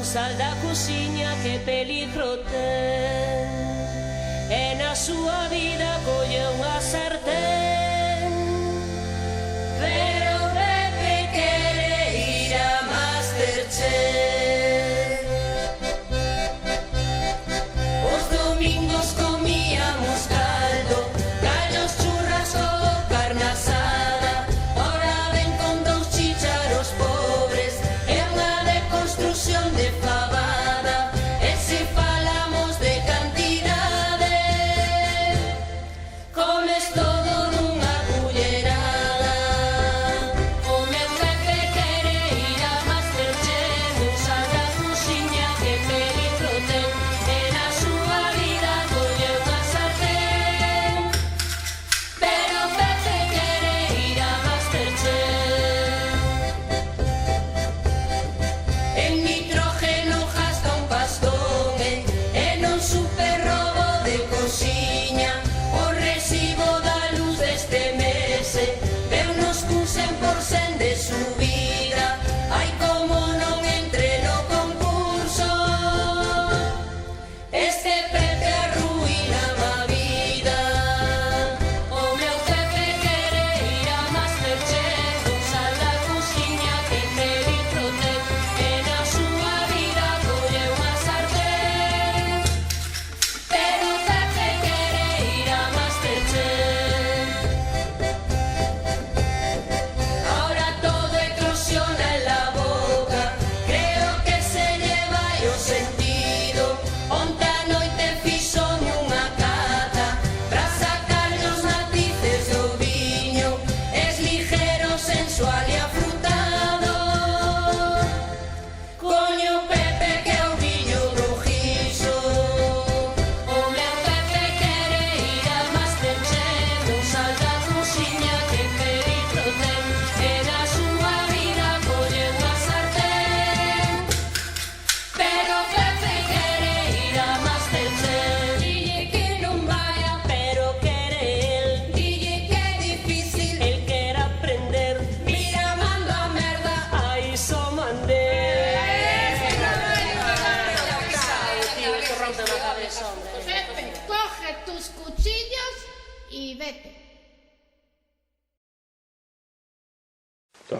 sal da cociña que peligro ten. E na súa vida colle unha sartén. Pero Pepe quere ir a Masterchef. Os domingos comíamos caldo, callos, churrasco, carne asada. Ora ven con 2 chícharos pobres e unha deconstrucción de fabada. E se falamos de cantidade, comes todo nunha cullerada. O meu Pepe quere ir a Masterchef. Non sal da cociña que peligro ten. E na súa vida colle unha sartén. Pero Pepe quere ir a Masterchef. En nitrógeno gasta un pastón e non super robo de cociña. O recibo da luz deste mes veunos cun 100% de subida. Ai, como non entre no concurso, este Pepe arruína a vida. O meu Pepe quere ir a Masterchef. Non sal da cociña que peligro ten. E na súa vida colle unha sartén. Pero Pepe quere ir a Masterchef. Ahora todo eclosiona en la boca. Creo que se lleva o sentido. Onte a noite fixome unha cata para sacarlle os matices do viño. Es ligero, sensual e afrutado. Coño Pepe que é o viño rojizo. O meu Pepe quere ir a Masterchef. Non sal da cociña que peligro ten. E na súa vida colle unha sartén. Pero Pepe quere ir a Masterchef. Dille que non vaya, pero quere el. Dille que é difícil, el quere aprender. Mira, mando a merda, aí só mandé. Pepe, coge tus cuchillos y vete. Tá.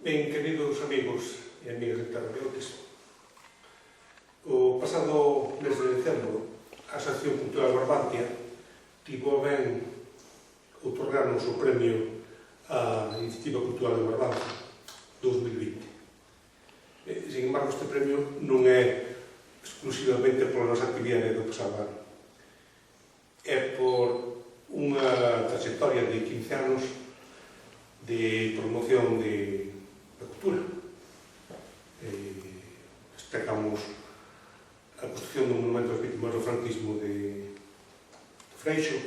Ben, queridos amigos e amigas de Terra de Outes, o pasado mes de decembro a Asociación Cultural Barbantia tivo a ben outorgarnos o premio á Iniciativa Cultural de Barbantia 2020. Sin embargo, este premio non é exclusivamente pola nosa actividade do pasado ano. É por unha trayectoria de 15 anos de promoción da cultura. Destacamos a construcción do monumento ás vítimas do franquismo de Freixo,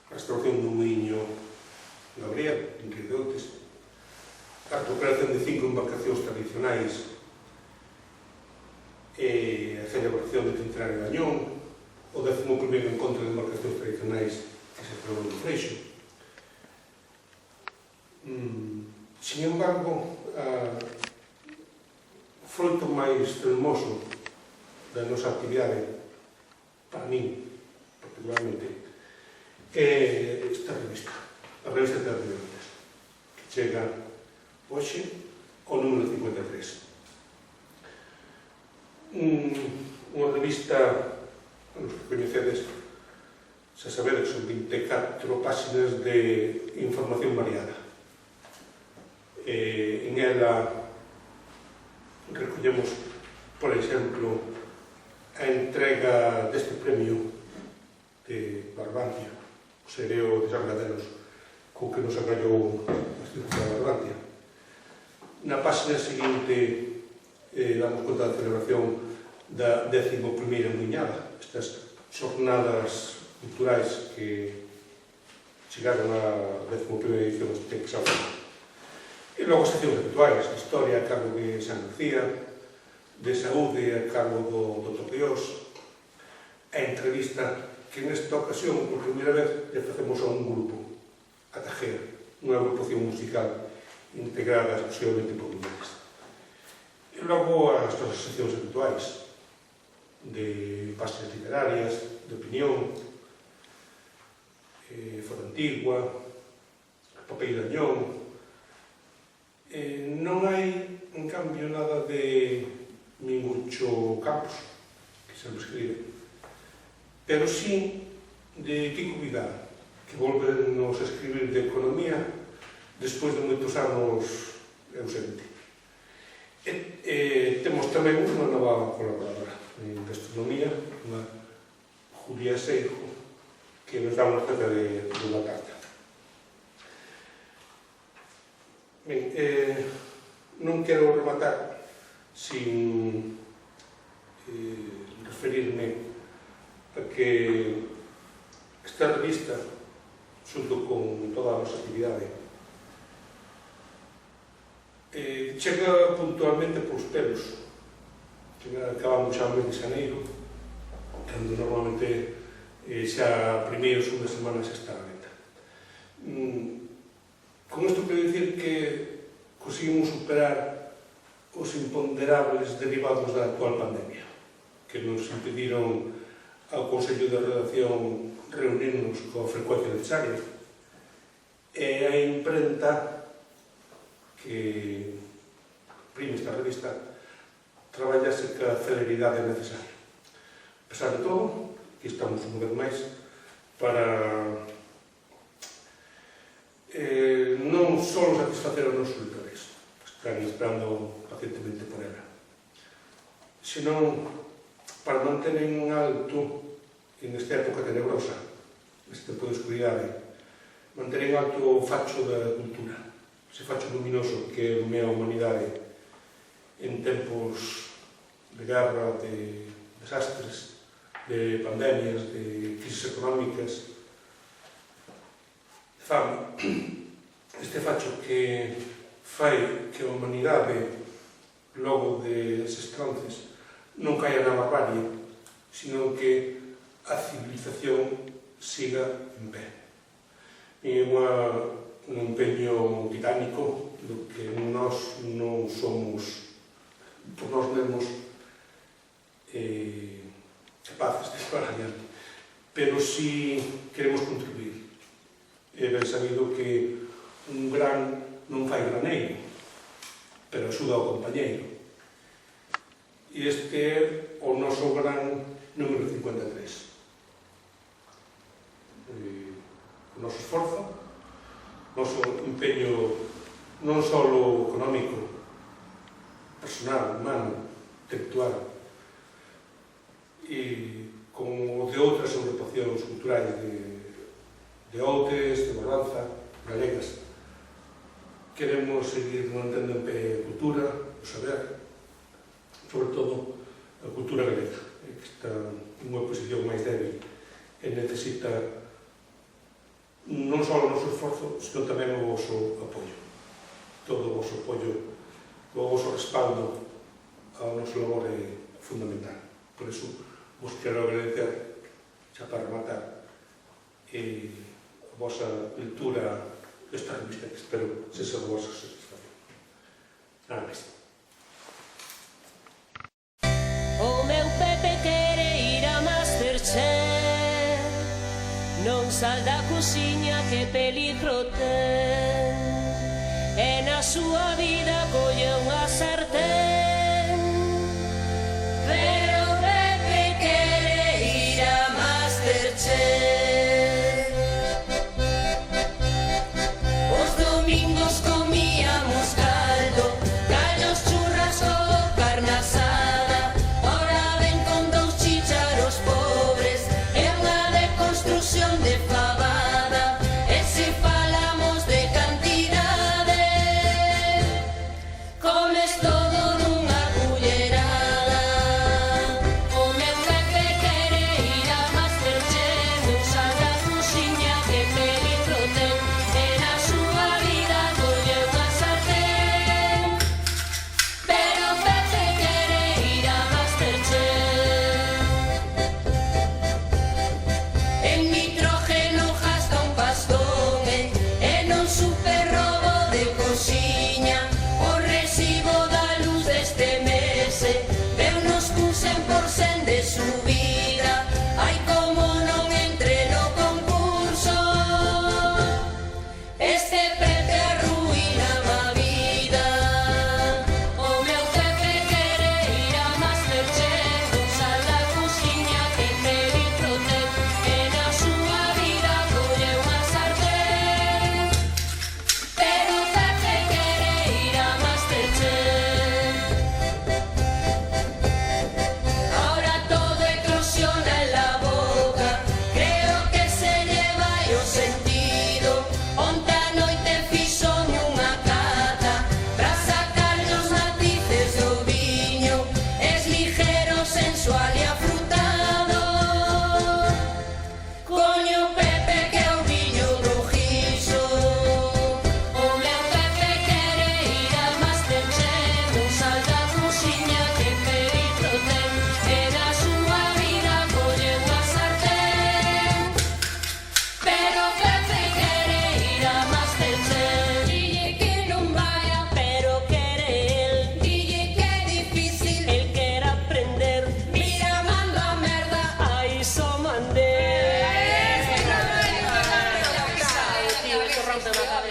a restauración do muiño Gabriel, en Río de Outes, a recuperación de 5 embarcacións tradicionais e a celebración do centenario de Añón, o 11º encontro de embarcacións tradicionais que se celebrou no Freixo. Sin embargo, o froito máis fermoso da nosa actividade, para min, particularmente, é esta revista, a revista Terra de Outes, que chega hoxe ao número 53. Unha revista, os que coñecedes, xa sabedes, son 24 páxinas de información variada. En ela recollemos, por exemplo, a entrega deste premio de Barbantia, o Sereo de Sargadelos, co que nos agallou a Instituto de Barbantia. Na páxina seguinte damos conta da celebración da 11ª Muiñada, estas xornadas culturais que chegaron á 11ª edición deste tempo xa foi. E logo as seccións habituais, de historia a cargo de San Lucía, de saúde a cargo do Dr. Dios, a entrevista que nesta ocasión, por primeira vez, le facemos a un grupo, a Tajera, unha agrupación musical integrada exclusivamente por mulleres. E logo as nosas seccións habituais de bases literarias, de opinión, Foda Antigua, Papel de Añón. Non hai, en cambio, nada de Mingucho Campos, que sempre escribe, pero sí de Kiko Vidal, que volve nos a escribir de economía despois de moitos anos ausente. Temos tamén unha nova colaboradora en gastronomía, unha Julia Seijo, que nos dá unha receta de unha carta. Ben, non quero rematar sin referirme a que esta revista, xunto con toda a nosa actividade, chega puntualmente polos pelos. Acabamos xa o mes de xaneiro, cando normalmente xa a primeira ou segunda semana xa está a venta. Con isto quero dicir que conseguimos superar os imponderables derivados da actual pandemia, que nos impediron ao Consello de Redacción reunirnos coa frecuencia necesaria, e a imprenta que prime esta revista traballase ca celeridade necesaria. A pesar de todo, que estamos un vez máis para non só satisfacer os nosos lectores, que están esperando pacientemente por ela, senón para manter en alto, nesta época tenebrosa, neste tempo de oscuridade, manter en alto o facho da cultura, ese facho luminoso que ilumea a humanidade en tempos de guerra, de desastres, de pandemias, de crisis económicas, de fame. Este facho que fai que a humanidade, logo de eses trances, non caia na barbarie, sino que a civilización siga en pé. É un empeño titánico do que nós non somos por nós mesmos capaces de llevar adiante, pero si queremos contribuir. É ben sabido que un gran non fai graneiro, pero axuda ao compañeiro. E este é o noso gran número 53. O noso esforzo, o noso empeño non só económico, personal, humano, intelectual, e como de outras agrupacións culturais de Outes, de Barbanza, galegas. Queremos seguir mantendo en pé a cultura, o saber, sobre todo a cultura galega, que está nunha posición máis débil e necesita non só o noso esforzo, sino tamén o vosso apoio. Todo o vosso apoio, o vosso respaldo ao noso labor é fundamental. Por iso, vos quero agradecer, xa para rematar, a vosa lectura desta revista, que espero sexa a vosa satisfacción. Nada máis. O meu Pepe quere ir a Masterchef, non sal da cociña que peligro ten, e na súa vida colle unha sartén. Pero Pepe quere ir a Masterchef. Os domingos comíamos caldo, callos, churrasco, carne asada. Ora ven con dous chícharos pobres e unha deconstrución de fabada. E se falamos de cantidade, comes todo nunha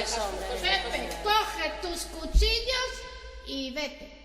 sabes, hombre. Pepe, coge tus cuchillos y vete.